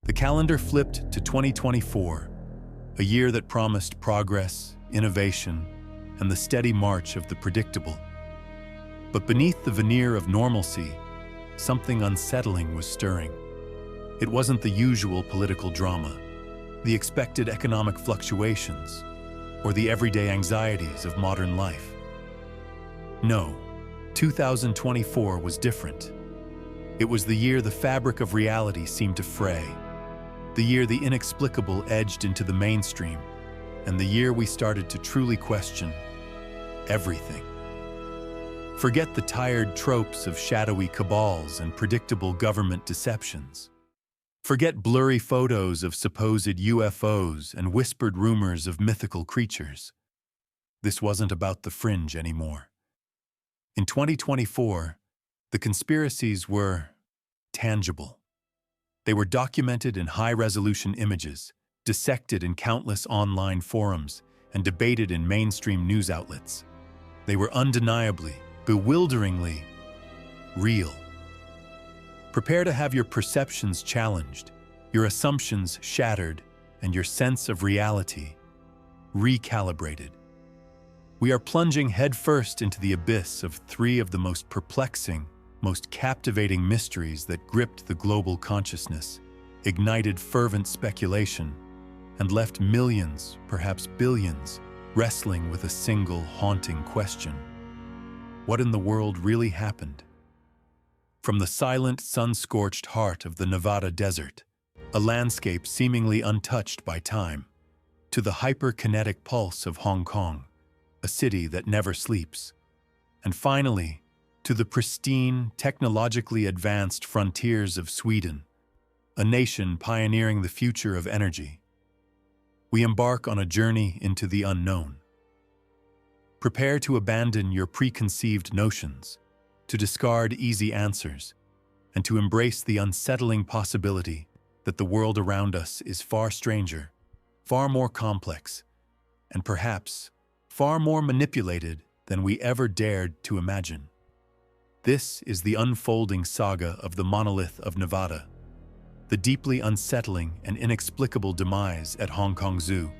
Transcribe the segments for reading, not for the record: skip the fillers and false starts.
The calendar flipped to 2024, a year that promised progress, innovation, and the steady march of the predictable. But beneath the veneer of normalcy, something unsettling was stirring. It wasn't the usual political drama, the expected economic fluctuations, or the everyday anxieties of modern life. No, 2024 was different. It was the year the fabric of reality seemed to fray, the year the inexplicable edged into the mainstream, and the year we started to truly question everything. Forget the tired tropes of shadowy cabals and predictable government deceptions. Forget blurry photos of supposed UFOs and whispered rumors of mythical creatures. This wasn't about the fringe anymore. In 2024, the conspiracies were tangible. They were documented in high-resolution images, dissected in countless online forums, and debated in mainstream news outlets. They were undeniably, bewilderingly real. Prepare to have your perceptions challenged, your assumptions shattered, and your sense of reality recalibrated. We are plunging headfirst into the abyss of three of the most perplexing, most captivating mysteries that gripped the global consciousness, ignited fervent speculation, and left millions, perhaps billions, wrestling with a single haunting question. What in the world really happened? From the silent, sun-scorched heart of the Nevada desert, a landscape seemingly untouched by time, to the hyperkinetic pulse of Hong Kong, a city that never sleeps, and finally, to the pristine, technologically advanced frontiers of Sweden, a nation pioneering the future of energy. We embark on a journey into the unknown. Prepare to abandon your preconceived notions, to discard easy answers, and to embrace the unsettling possibility that the world around us is far stranger, far more complex, and perhaps far more manipulated than we ever dared to imagine. This is the unfolding saga of the monolith of Nevada, the deeply unsettling and inexplicable demise at Hong Kong Zoo,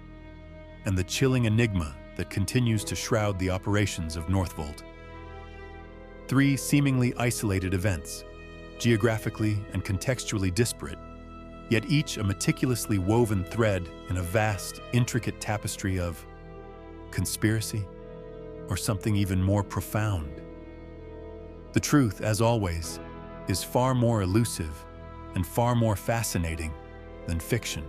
and the chilling enigma that continues to shroud the operations of Northvolt. Three seemingly isolated events, geographically and contextually disparate, yet each a meticulously woven thread in a vast, intricate tapestry of conspiracy, or something even more profound. The truth, as always, is far more elusive and far more fascinating than fiction.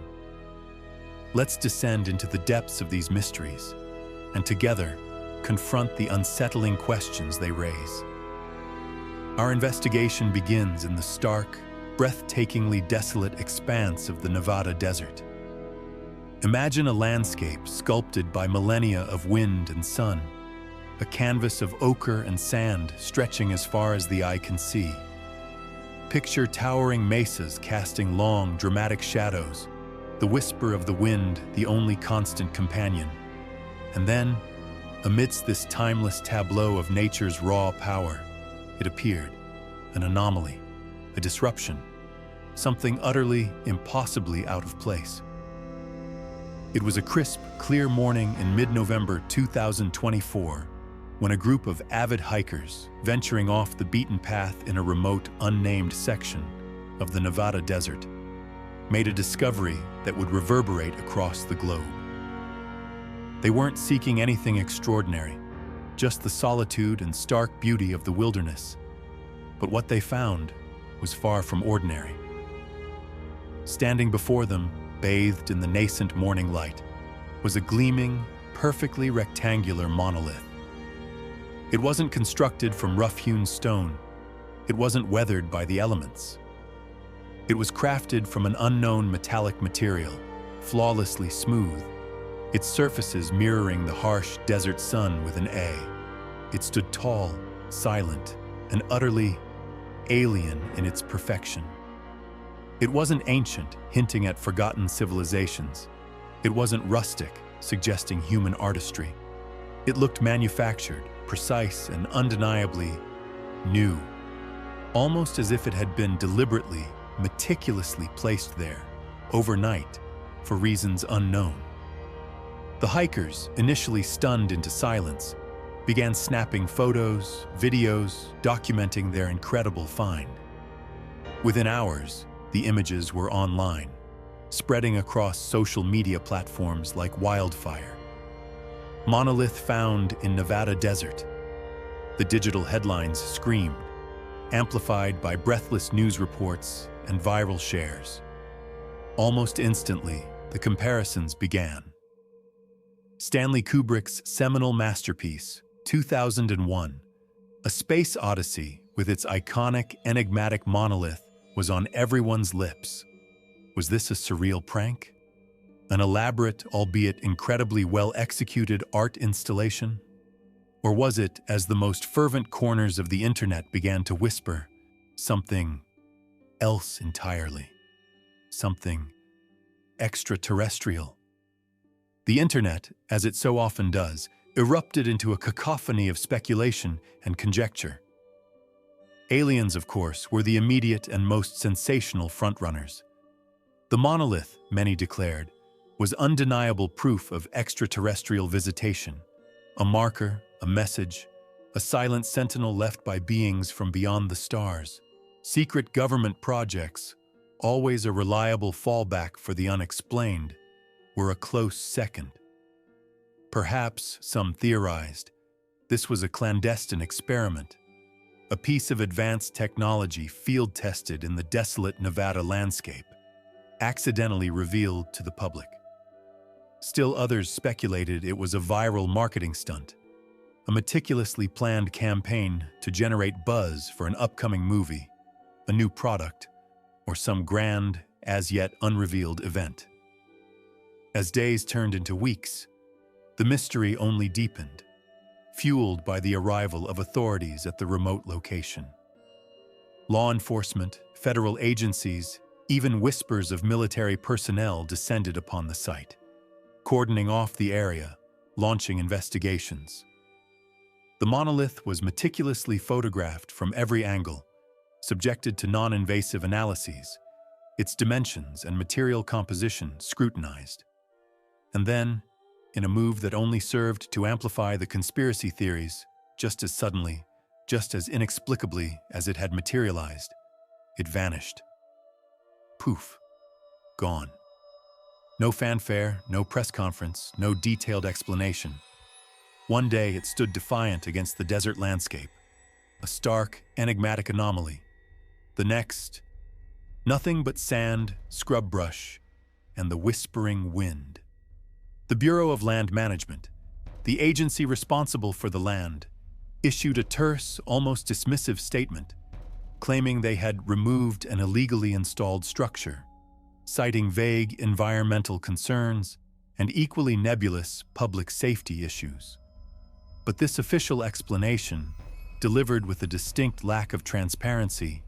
Let's descend into the depths of these mysteries, and together confront the unsettling questions they raise. Our investigation begins in the stark, breathtakingly desolate expanse of the Nevada desert. Imagine a landscape sculpted by millennia of wind and sun, a canvas of ochre and sand stretching as far as the eye can see. Picture towering mesas casting long, dramatic shadows, the whisper of the wind the only constant companion. And then, amidst this timeless tableau of nature's raw power, it appeared, an anomaly, a disruption, something utterly, impossibly out of place. It was a crisp, clear morning in mid-November 2024 when a group of avid hikers, venturing off the beaten path in a remote, unnamed section of the Nevada desert, made a discovery that would reverberate across the globe. They weren't seeking anything extraordinary, just the solitude and stark beauty of the wilderness. But what they found was far from ordinary. Standing before them, bathed in the nascent morning light, was a gleaming, perfectly rectangular monolith. It wasn't constructed from rough-hewn stone. It wasn't weathered by the elements. It was crafted from an unknown metallic material, flawlessly smooth, its surfaces mirroring the harsh desert sun with an A. It stood tall, silent, and utterly alien in its perfection. It wasn't ancient, hinting at forgotten civilizations. It wasn't rustic, suggesting human artistry. It looked manufactured, precise, and undeniably new, almost as if it had been deliberately, meticulously placed there, overnight, for reasons unknown. The hikers, initially stunned into silence, began snapping photos, videos, documenting their incredible find. Within hours, the images were online, spreading across social media platforms like wildfire. Monolith found in Nevada desert. The digital headlines screamed, amplified by breathless news reports and viral shares. Almost instantly, the comparisons began. Stanley Kubrick's seminal masterpiece, 2001, A Space Odyssey, with its iconic, enigmatic monolith, was on everyone's lips. Was this a surreal prank? An elaborate, albeit incredibly well-executed art installation? Or was it, as the most fervent corners of the internet began to whisper, something else entirely? Something extraterrestrial? The internet, as it so often does, erupted into a cacophony of speculation and conjecture. Aliens, of course, were the immediate and most sensational frontrunners. The monolith, many declared, was undeniable proof of extraterrestrial visitation, a marker, a message, a silent sentinel left by beings from beyond the stars. Secret government projects, always a reliable fallback for the unexplained, were a close second. Perhaps, some theorized, this was a clandestine experiment, a piece of advanced technology field-tested in the desolate Nevada landscape, accidentally revealed to the public. Still others speculated it was a viral marketing stunt, a meticulously planned campaign to generate buzz for an upcoming movie, a new product, or some grand, as yet unrevealed event. As days turned into weeks, the mystery only deepened, fueled by the arrival of authorities at the remote location. Law enforcement, federal agencies, even whispers of military personnel descended upon the site, cordoning off the area, launching investigations. The monolith was meticulously photographed from every angle, subjected to non-invasive analyses, its dimensions and material composition scrutinized. And then, in a move that only served to amplify the conspiracy theories, just as suddenly, just as inexplicably as it had materialized, it vanished. Poof. Gone. No fanfare, no press conference, no detailed explanation. One day it stood defiant against the desert landscape, a stark, enigmatic anomaly. The next, nothing but sand, scrub brush, and the whispering wind. The Bureau of Land Management, the agency responsible for the land, issued a terse, almost dismissive statement, claiming they had removed an illegally installed structure, citing vague environmental concerns and equally nebulous public safety issues. But this official explanation, delivered with a distinct lack of transparency,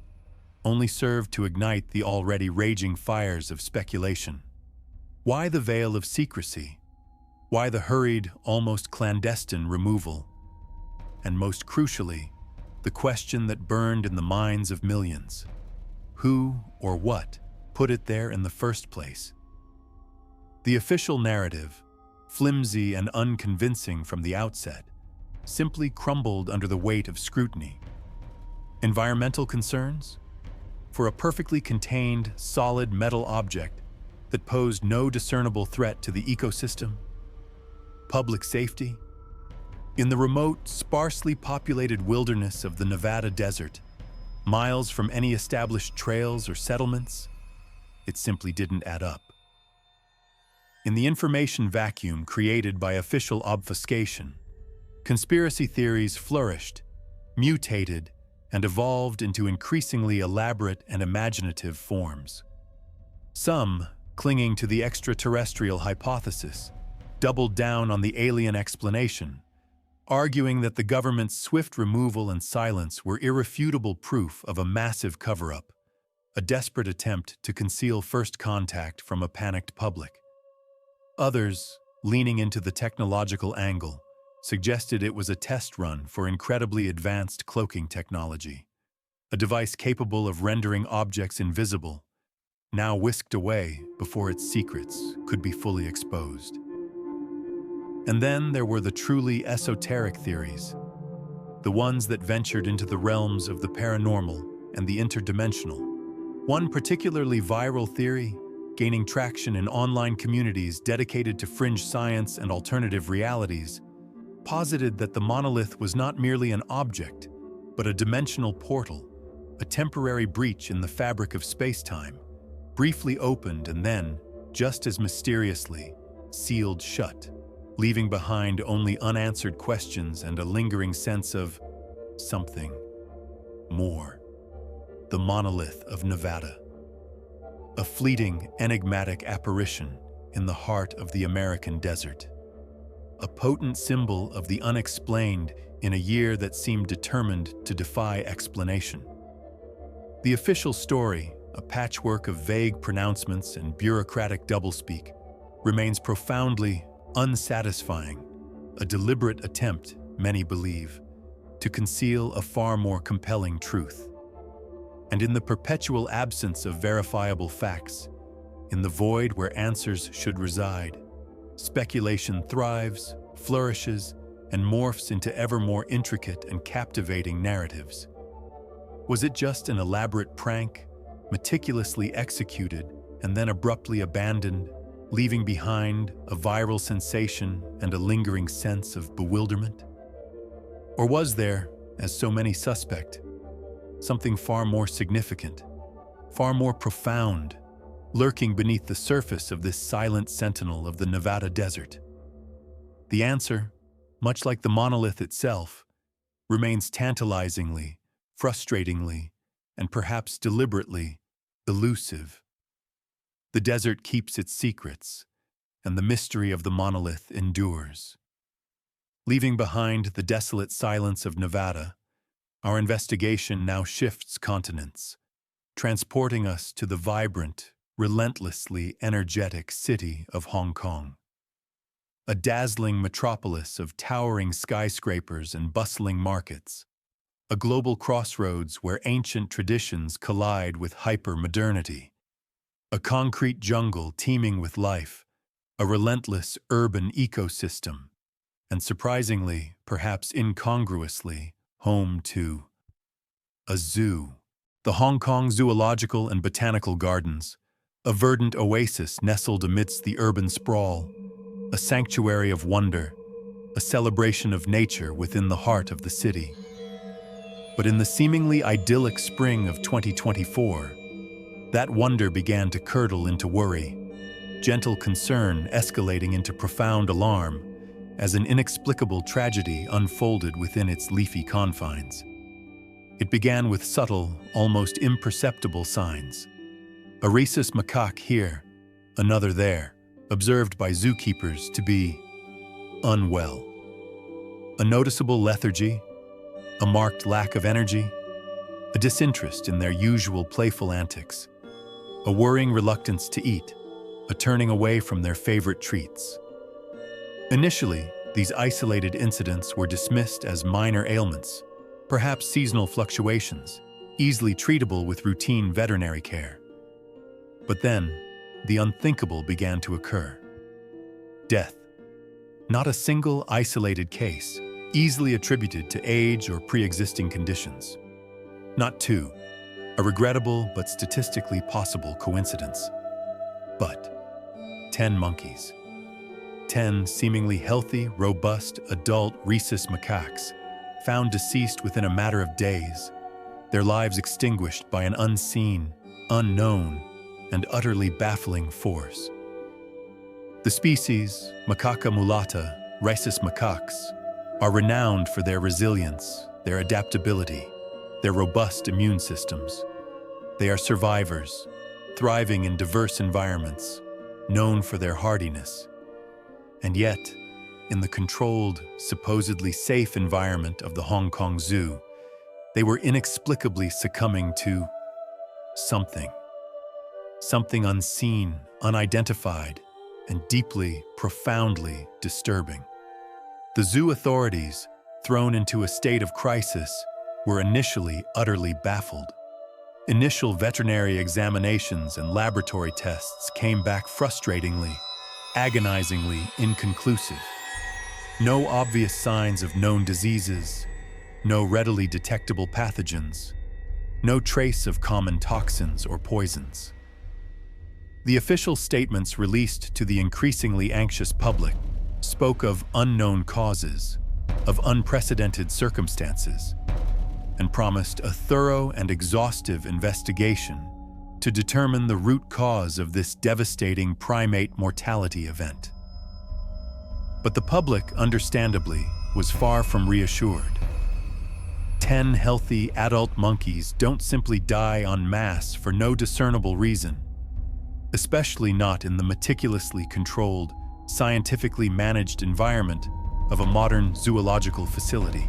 only served to ignite the already raging fires of speculation. Why the veil of secrecy? Why the hurried, almost clandestine removal? And most crucially, the question that burned in the minds of millions: who or what put it there in the first place? The official narrative, flimsy and unconvincing from the outset, simply crumbled under the weight of scrutiny. Environmental concerns? For a perfectly contained, solid metal object that posed no discernible threat to the ecosystem? Public safety? In the remote, sparsely populated wilderness of the Nevada desert, miles from any established trails or settlements, it simply didn't add up. In the information vacuum created by official obfuscation, conspiracy theories flourished, mutated, and evolved into increasingly elaborate and imaginative forms. Some, clinging to the extraterrestrial hypothesis, doubled down on the alien explanation, arguing that the government's swift removal and silence were irrefutable proof of a massive cover-up, a desperate attempt to conceal first contact from a panicked public. Others, leaning into the technological angle, suggested it was a test run for incredibly advanced cloaking technology, a device capable of rendering objects invisible, now whisked away before its secrets could be fully exposed. And then there were the truly esoteric theories, the ones that ventured into the realms of the paranormal and the interdimensional. One particularly viral theory, gaining traction in online communities dedicated to fringe science and alternative realities, posited that the monolith was not merely an object, but a dimensional portal, a temporary breach in the fabric of space-time, briefly opened and then, just as mysteriously, sealed shut, leaving behind only unanswered questions and a lingering sense of something more. The monolith of Nevada. A fleeting, enigmatic apparition in the heart of the American desert. A potent symbol of the unexplained in a year that seemed determined to defy explanation. The official story, a patchwork of vague pronouncements and bureaucratic doublespeak, remains profoundly unsatisfying, a deliberate attempt, many believe, to conceal a far more compelling truth. And in the perpetual absence of verifiable facts, in the void where answers should reside, speculation thrives, flourishes, and morphs into ever more intricate and captivating narratives. Was it just an elaborate prank, meticulously executed and then abruptly abandoned, leaving behind a viral sensation and a lingering sense of bewilderment? Or was there, as so many suspect, something far more significant, far more profound, lurking beneath the surface of this silent sentinel of the Nevada desert? The answer, much like the monolith itself, remains tantalizingly, frustratingly, and perhaps deliberately elusive. The desert keeps its secrets, and the mystery of the monolith endures. Leaving behind the desolate silence of Nevada, our investigation now shifts continents, transporting us to the vibrant, relentlessly energetic city of Hong Kong. A dazzling metropolis of towering skyscrapers and bustling markets, a global crossroads where ancient traditions collide with hyper-modernity, a concrete jungle teeming with life, a relentless urban ecosystem, and surprisingly, perhaps incongruously, home to a zoo. The Hong Kong Zoological and Botanical Gardens, a verdant oasis nestled amidst the urban sprawl, a sanctuary of wonder, a celebration of nature within the heart of the city. But in the seemingly idyllic spring of 2024, that wonder began to curdle into worry, gentle concern escalating into profound alarm as an inexplicable tragedy unfolded within its leafy confines. It began with subtle, almost imperceptible signs. A rhesus macaque here, another there, observed by zookeepers to be unwell. A noticeable lethargy, a marked lack of energy, a disinterest in their usual playful antics, a worrying reluctance to eat, a turning away from their favorite treats. Initially, these isolated incidents were dismissed as minor ailments, perhaps seasonal fluctuations, easily treatable with routine veterinary care. But then, the unthinkable began to occur. Death. Not a single isolated case, easily attributed to age or pre-existing conditions. Not two, a regrettable but statistically possible coincidence. But 10 monkeys. 10 seemingly healthy, robust, adult rhesus macaques, found deceased within a matter of days, their lives extinguished by an unseen, unknown, and utterly baffling force. The species, Macaca mulata, rhesus macaques, are renowned for their resilience, their adaptability, their robust immune systems. They are survivors, thriving in diverse environments, known for their hardiness. And yet, in the controlled, supposedly safe environment of the Hong Kong Zoo, they were inexplicably succumbing to something. Something unseen, unidentified, and deeply, profoundly disturbing. The zoo authorities, thrown into a state of crisis, were initially utterly baffled. Initial veterinary examinations and laboratory tests came back frustratingly, agonizingly inconclusive. No obvious signs of known diseases, no readily detectable pathogens, no trace of common toxins or poisons. The official statements released to the increasingly anxious public spoke of unknown causes, of unprecedented circumstances, and promised a thorough and exhaustive investigation to determine the root cause of this devastating primate mortality event. But the public, understandably, was far from reassured. 10 healthy adult monkeys don't simply die en masse for no discernible reason, especially not in the meticulously controlled, scientifically managed environment of a modern zoological facility.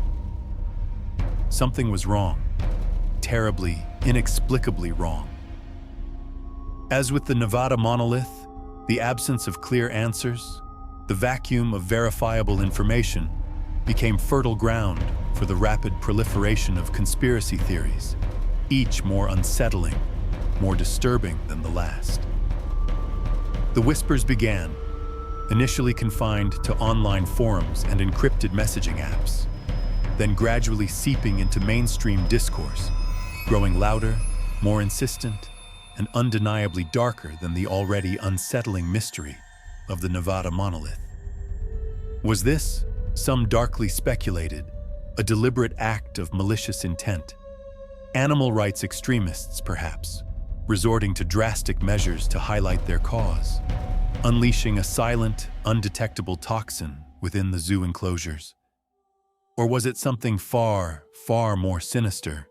Something was wrong, terribly, inexplicably wrong. As with the Nevada monolith, the absence of clear answers, the vacuum of verifiable information, became fertile ground for the rapid proliferation of conspiracy theories, each more unsettling, more disturbing than the last. The whispers began, initially confined to online forums and encrypted messaging apps, then gradually seeping into mainstream discourse, growing louder, more insistent, and undeniably darker than the already unsettling mystery of the Nevada monolith. Was this, some darkly speculated, a deliberate act of malicious intent? Animal rights extremists, perhaps, resorting to drastic measures to highlight their cause, unleashing a silent, undetectable toxin within the zoo enclosures? Or was it something far, far more sinister,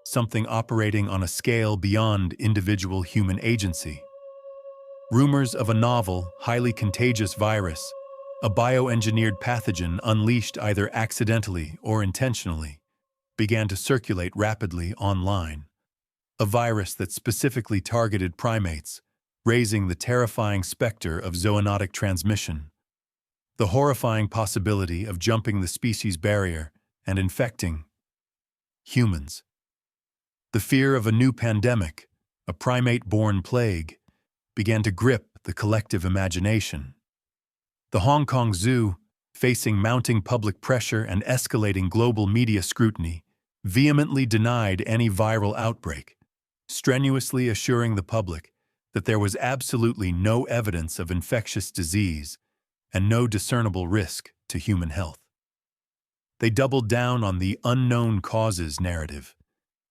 something operating on a scale beyond individual human agency? Rumors of a novel, highly contagious virus, a bioengineered pathogen unleashed either accidentally or intentionally, began to circulate rapidly online. A virus that specifically targeted primates, raising the terrifying specter of zoonotic transmission. The horrifying possibility of jumping the species barrier and infecting humans. The fear of a new pandemic, a primate-borne plague, began to grip the collective imagination. The Hong Kong Zoo, facing mounting public pressure and escalating global media scrutiny, vehemently denied any viral outbreak, strenuously assuring the public that there was absolutely no evidence of infectious disease and no discernible risk to human health. They doubled down on the unknown causes narrative,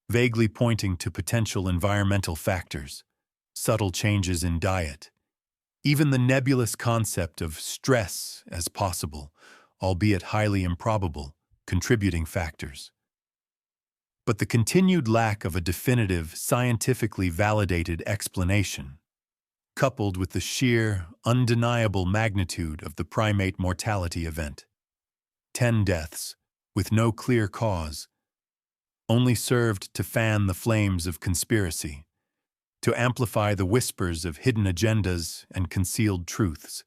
vaguely pointing to potential environmental factors, subtle changes in diet, even the nebulous concept of stress as possible, albeit highly improbable, contributing factors. But the continued lack of a definitive, scientifically validated explanation, coupled with the sheer, undeniable magnitude of the primate mortality event, 10 deaths, with no clear cause, only served to fan the flames of conspiracy, to amplify the whispers of hidden agendas and concealed truths.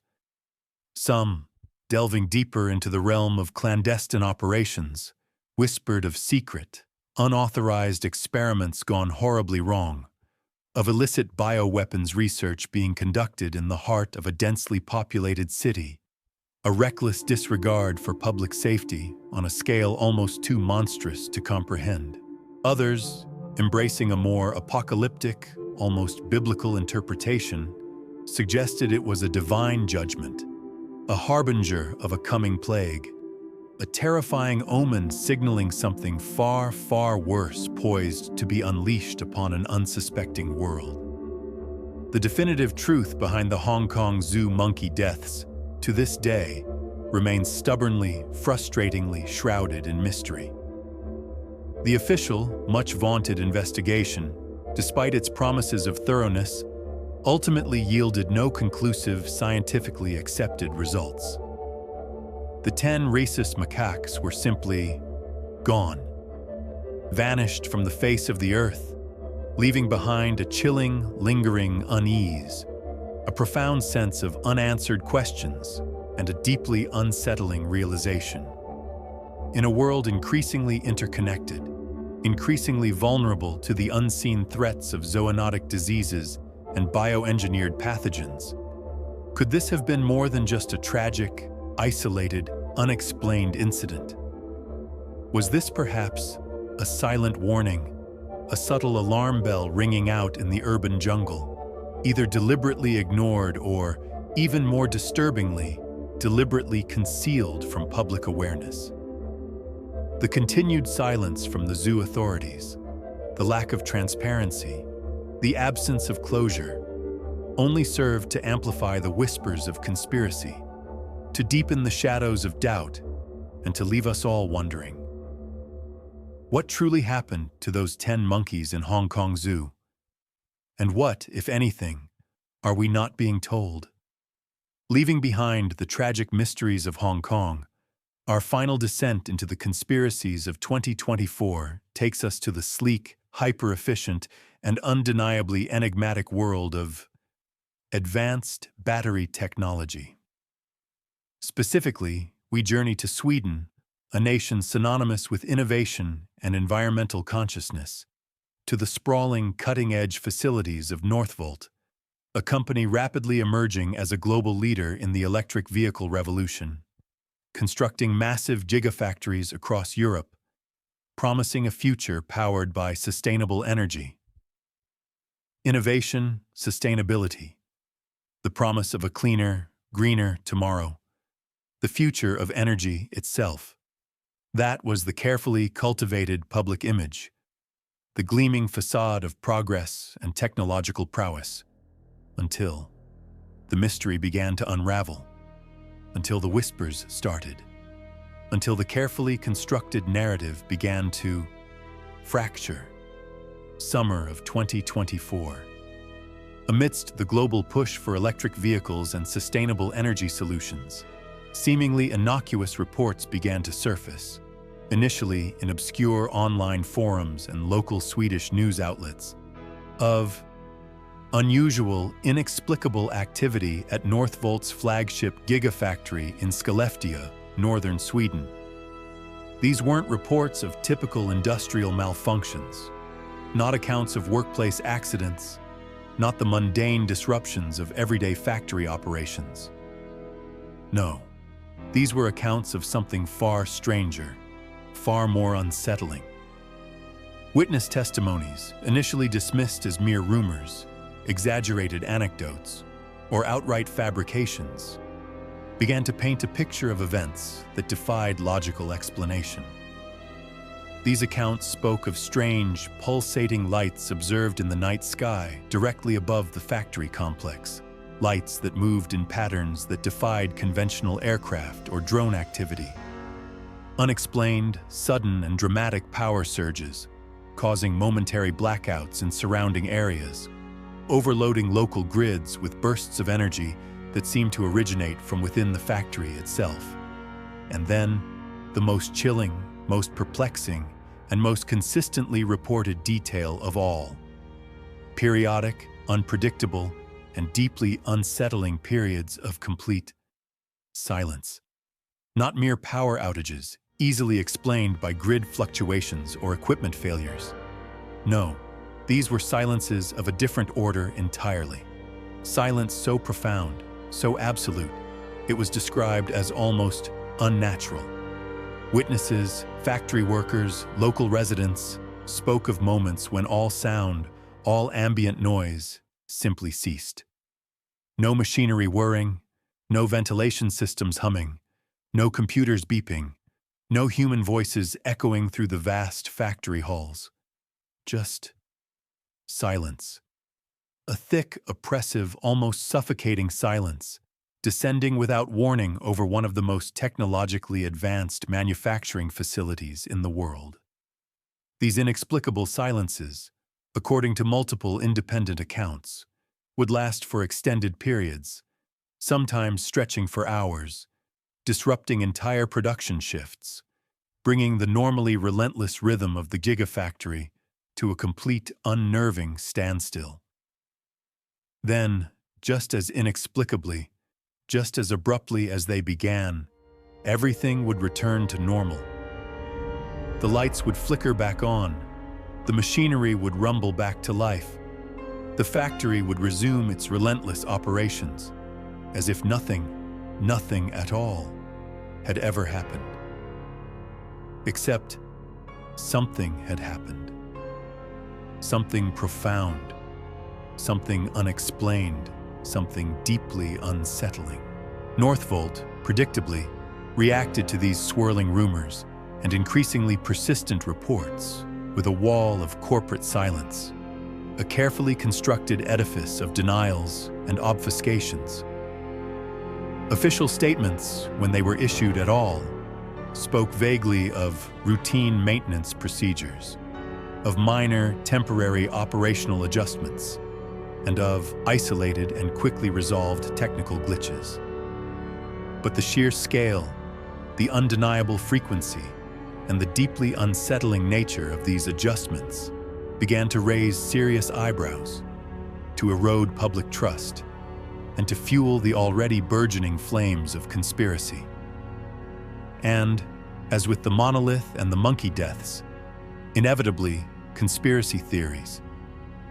Some, delving deeper into the realm of clandestine operations, whispered of secret, unauthorized experiments gone horribly wrong, of illicit bioweapons research being conducted in the heart of a densely populated city, a reckless disregard for public safety on a scale almost too monstrous to comprehend. Others, embracing a more apocalyptic, almost biblical interpretation, suggested it was a divine judgment, a harbinger of a coming plague, a terrifying omen signaling something far, far worse poised to be unleashed upon an unsuspecting world. The definitive truth behind the Hong Kong Zoo monkey deaths, to this day, remains stubbornly, frustratingly shrouded in mystery. The official, much vaunted investigation, despite its promises of thoroughness, ultimately yielded no conclusive, scientifically accepted results. The 10 rhesus macaques were simply gone, vanished from the face of the earth, leaving behind a chilling, lingering unease, a profound sense of unanswered questions, and a deeply unsettling realization. In a world increasingly interconnected, increasingly vulnerable to the unseen threats of zoonotic diseases and bioengineered pathogens. Could this have been more than just a tragic, isolated, unexplained incident? Was this perhaps a silent warning, a subtle alarm bell ringing out in the urban jungle, either deliberately ignored or, even more disturbingly, deliberately concealed from public awareness? The continued silence from the zoo authorities, the lack of transparency, the absence of closure, only served to amplify the whispers of conspiracy, to deepen the shadows of doubt, and to leave us all wondering. What truly happened to those 10 monkeys in Hong Kong Zoo? And what, if anything, are we not being told? Leaving behind the tragic mysteries of Hong Kong, our final descent into the conspiracies of 2024 takes us to the sleek, hyper-efficient, and undeniably enigmatic world of advanced battery technology. Specifically, we journey to Sweden, a nation synonymous with innovation and environmental consciousness, to the sprawling, cutting-edge facilities of Northvolt, a company rapidly emerging as a global leader in the electric vehicle revolution, constructing massive gigafactories across Europe, promising a future powered by sustainable energy. Innovation, sustainability, the promise of a cleaner, greener tomorrow, the future of energy itself. That was the carefully cultivated public image, the gleaming facade of progress and technological prowess, until the mystery began to unravel, until the whispers started, until the carefully constructed narrative began to fracture. Summer of 2024. Amidst the global push for electric vehicles and sustainable energy solutions, seemingly innocuous reports began to surface, initially in obscure online forums and local Swedish news outlets, of unusual, inexplicable activity at Northvolt's flagship gigafactory in Skellefteå, northern Sweden. These weren't reports of typical industrial malfunctions, not accounts of workplace accidents, not the mundane disruptions of everyday factory operations. No, these were accounts of something far stranger, far more unsettling. Witness testimonies, initially dismissed as mere rumors, exaggerated anecdotes, or outright fabrications, began to paint a picture of events that defied logical explanation. These accounts spoke of strange, pulsating lights observed in the night sky directly above the factory complex, lights that moved in patterns that defied conventional aircraft or drone activity. Unexplained, sudden, and dramatic power surges, causing momentary blackouts in surrounding areas, overloading local grids with bursts of energy that seemed to originate from within the factory itself. And then, the most chilling, most perplexing, and most consistently reported detail of all. Periodic, unpredictable, and deeply unsettling periods of complete silence. Not mere power outages, easily explained by grid fluctuations or equipment failures. No, these were silences of a different order entirely. Silence so profound, so absolute, it was described as almost unnatural. Witnesses, factory workers, local residents spoke of moments when all sound, all ambient noise simply ceased. No machinery whirring, no ventilation systems humming, no computers beeping, no human voices echoing through the vast factory halls. Just silence. A thick, oppressive, almost suffocating silence, descending without warning over one of the most technologically advanced manufacturing facilities in the world. These inexplicable silences, according to multiple independent accounts, would last for extended periods, sometimes stretching for hours, disrupting entire production shifts, bringing the normally relentless rhythm of the gigafactory to a complete unnerving standstill. Then, just as inexplicably, just as abruptly as they began, everything would return to normal. The lights would flicker back on, the machinery would rumble back to life. The factory would resume its relentless operations, as if nothing at all, had ever happened. Except something had happened. Something profound, something unexplained, something deeply unsettling. Northvolt, predictably, reacted to these swirling rumors and increasingly persistent reports with a wall of corporate silence, a carefully constructed edifice of denials and obfuscations. Official statements, when they were issued at all, spoke vaguely of routine maintenance procedures, of minor, temporary operational adjustments, and of isolated and quickly resolved technical glitches. But the sheer scale, the undeniable frequency, and the deeply unsettling nature of these adjustments began to raise serious eyebrows, to erode public trust, and to fuel the already burgeoning flames of conspiracy. And, as with the monolith and the monkey deaths, inevitably, conspiracy theories,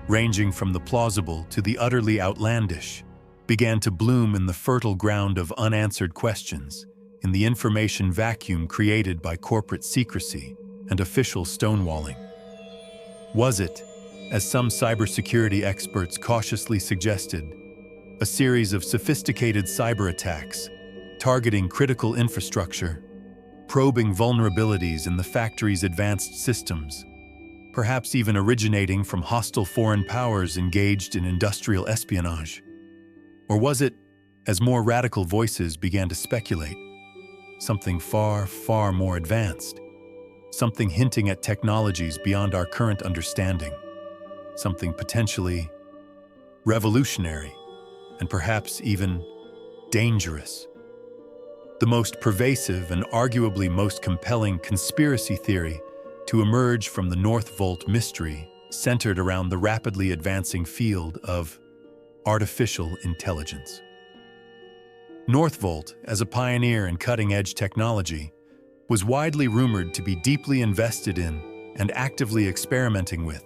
ranging from the plausible to the utterly outlandish, began to bloom in the fertile ground of unanswered questions, in the information vacuum created by corporate secrecy and official stonewalling. Was it, as some cybersecurity experts cautiously suggested, a series of sophisticated cyber attacks targeting critical infrastructure, probing vulnerabilities in the factory's advanced systems, perhaps even originating from hostile foreign powers engaged in industrial espionage? Or was it, as more radical voices began to speculate, something far, far more advanced, something hinting at technologies beyond our current understanding, something potentially revolutionary and perhaps even dangerous? The most pervasive and arguably most compelling conspiracy theory to emerge from the Northvolt mystery centered around the rapidly advancing field of artificial intelligence. Northvolt, as a pioneer in cutting-edge technology, was widely rumored to be deeply invested in and actively experimenting with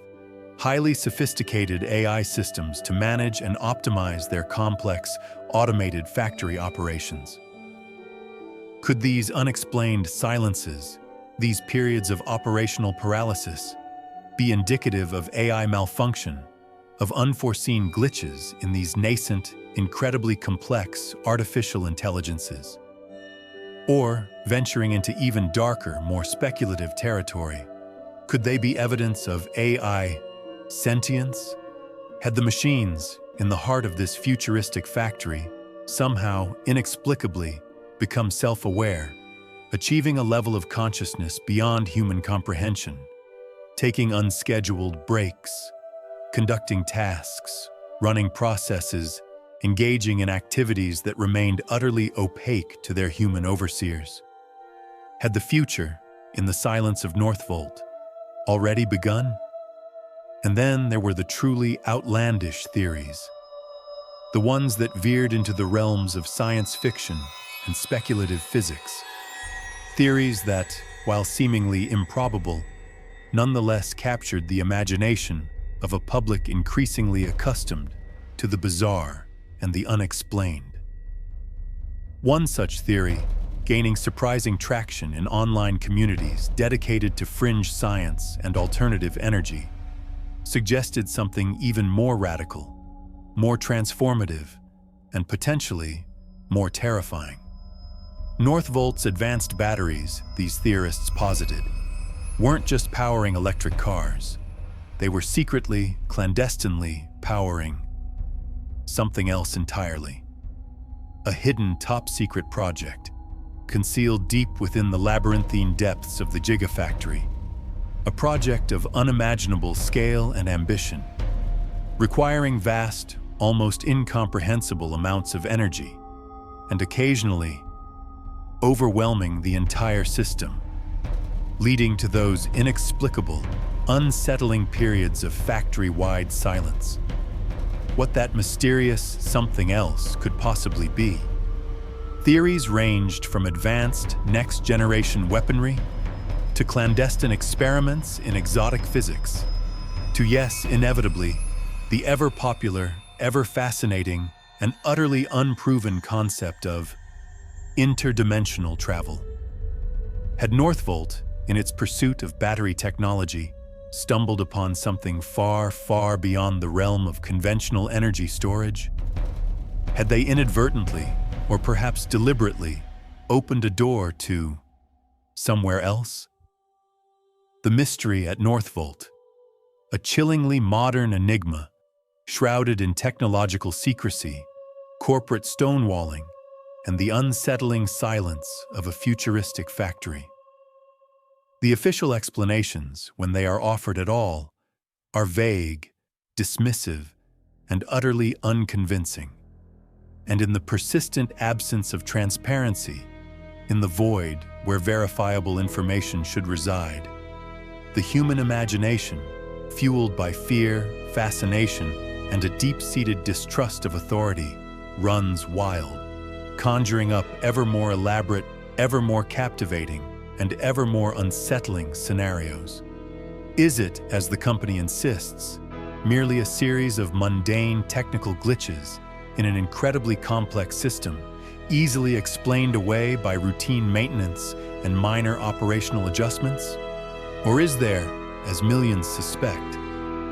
highly sophisticated AI systems to manage and optimize their complex, automated factory operations. Could these unexplained silences, these periods of operational paralysis, be indicative of AI malfunction, of unforeseen glitches in these nascent, incredibly complex artificial intelligences? Or, venturing into even darker, more speculative territory, could they be evidence of AI sentience? Had the machines, in the heart of this futuristic factory, somehow, inexplicably, become self-aware, achieving a level of consciousness beyond human comprehension, taking unscheduled breaks, conducting tasks, running processes, engaging in activities that remained utterly opaque to their human overseers? Had the future, in the silence of Northvolt, already begun? And then there were the truly outlandish theories, the ones that veered into the realms of science fiction and speculative physics. Theories that, while seemingly improbable, nonetheless captured the imagination of a public increasingly accustomed to the bizarre and the unexplained. One such theory, gaining surprising traction in online communities dedicated to fringe science and alternative energy, suggested something even more radical, more transformative, and potentially more terrifying. Northvolt's advanced batteries, these theorists posited, weren't just powering electric cars. They were secretly, clandestinely powering something else entirely. A hidden top-secret project, concealed deep within the labyrinthine depths of the Gigafactory. A project of unimaginable scale and ambition, requiring vast, almost incomprehensible amounts of energy, and occasionally overwhelming the entire system, leading to those inexplicable, unsettling periods of factory-wide silence. What that mysterious something else could possibly be. Theories ranged from advanced, next-generation weaponry to clandestine experiments in exotic physics, to, yes, inevitably, the ever-popular, ever-fascinating, and utterly unproven concept of interdimensional travel. Had Northvolt, in its pursuit of battery technology, stumbled upon something far, far beyond the realm of conventional energy storage? Had they inadvertently, or perhaps deliberately, opened a door to somewhere else? The mystery at Northvolt, a chillingly modern enigma, shrouded in technological secrecy, corporate stonewalling, and the unsettling silence of a futuristic factory. The official explanations, when they are offered at all, are vague, dismissive, and utterly unconvincing. And in the persistent absence of transparency, in the void where verifiable information should reside, the human imagination, fueled by fear, fascination, and a deep-seated distrust of authority, runs wild, conjuring up ever more elaborate, ever more captivating, and ever more unsettling scenarios. Is it, as the company insists, merely a series of mundane technical glitches in an incredibly complex system, easily explained away by routine maintenance and minor operational adjustments? Or is there, as millions suspect,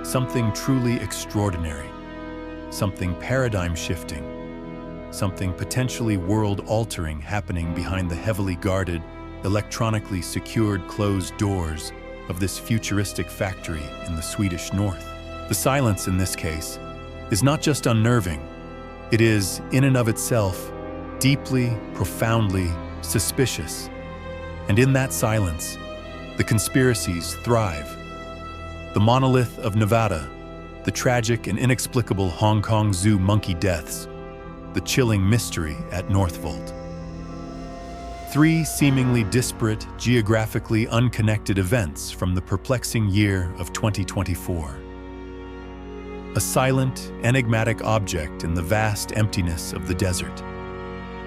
something truly extraordinary, something paradigm-shifting, something potentially world-altering happening behind the heavily guarded, electronically secured closed doors of this futuristic factory in the Swedish north? The silence in this case is not just unnerving, it is, in and of itself, deeply, profoundly suspicious. And in that silence, the conspiracies thrive. The monolith of Nevada, the tragic and inexplicable Hong Kong Zoo monkey deaths, the chilling mystery at Northvolt. Three seemingly disparate, geographically unconnected events from the perplexing year of 2024. A silent, enigmatic object in the vast emptiness of the desert.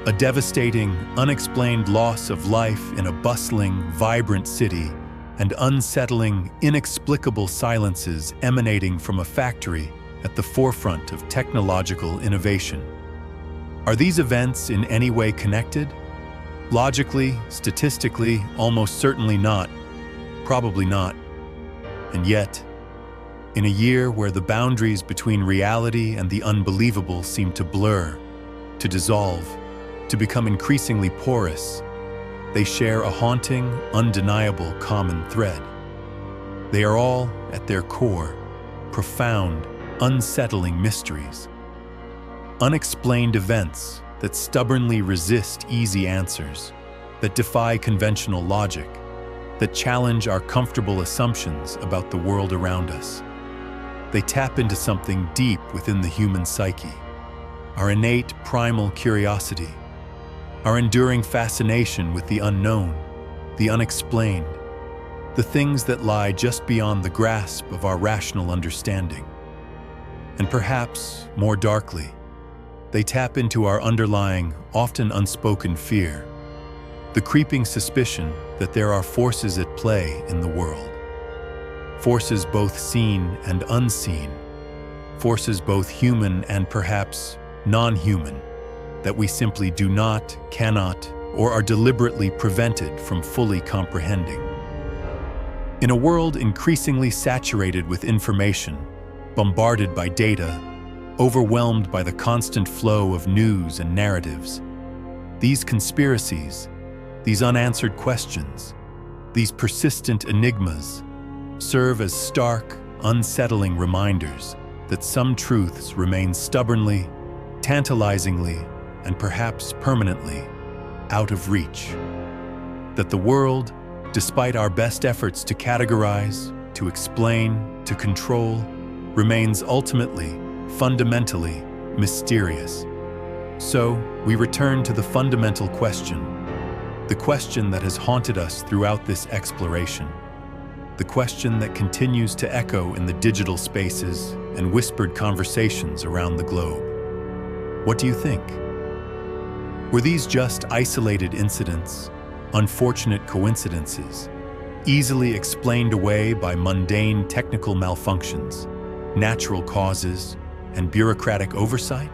A devastating, unexplained loss of life in a bustling, vibrant city, and unsettling, inexplicable silences emanating from a factory at the forefront of technological innovation. Are these events in any way connected? Logically, statistically, almost certainly not. Probably not. And yet, in a year where the boundaries between reality and the unbelievable seem to blur, to dissolve, to become increasingly porous, they share a haunting, undeniable common thread. They are all, at their core, profound, unsettling mysteries. Unexplained events that stubbornly resist easy answers, that defy conventional logic, that challenge our comfortable assumptions about the world around us. They tap into something deep within the human psyche, our innate primal curiosity, our enduring fascination with the unknown, the unexplained, the things that lie just beyond the grasp of our rational understanding. And perhaps, more darkly, they tap into our underlying, often unspoken fear, the creeping suspicion that there are forces at play in the world. Forces both seen and unseen, forces both human and perhaps non-human, that we simply do not, cannot, or are deliberately prevented from fully comprehending. In a world increasingly saturated with information, bombarded by data, overwhelmed by the constant flow of news and narratives, these conspiracies, these unanswered questions, these persistent enigmas serve as stark, unsettling reminders that some truths remain stubbornly, tantalizingly, and perhaps permanently out of reach. That the world, despite our best efforts to categorize, to explain, to control, remains ultimately, fundamentally mysterious. So, we return to the fundamental question, the question that has haunted us throughout this exploration, the question that continues to echo in the digital spaces and whispered conversations around the globe. What do you think? Were these just isolated incidents, unfortunate coincidences, easily explained away by mundane technical malfunctions, natural causes, and bureaucratic oversight?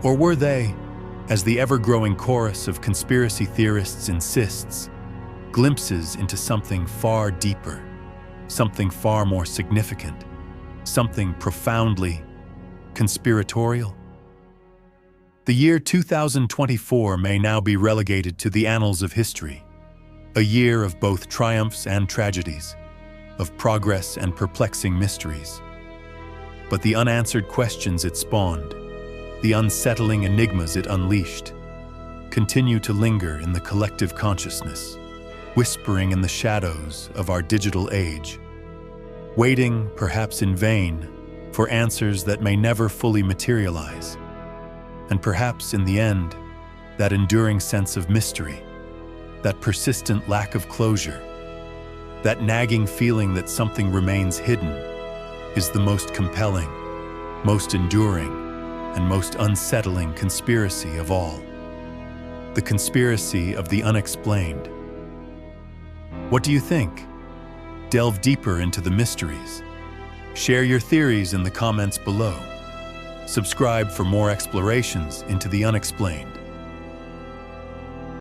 Or were they, as the ever-growing chorus of conspiracy theorists insists, glimpses into something far deeper, something far more significant, something profoundly conspiratorial? The year 2024 may now be relegated to the annals of history, a year of both triumphs and tragedies, of progress and perplexing mysteries. But the unanswered questions it spawned, the unsettling enigmas it unleashed, continue to linger in the collective consciousness, whispering in the shadows of our digital age, waiting, perhaps in vain, for answers that may never fully materialize. And perhaps in the end, that enduring sense of mystery, that persistent lack of closure, that nagging feeling that something remains hidden, is the most compelling, most enduring, and most unsettling conspiracy of all. The conspiracy of the unexplained. What do you think? Delve deeper into the mysteries. Share your theories in the comments below. Subscribe for more explorations into the unexplained.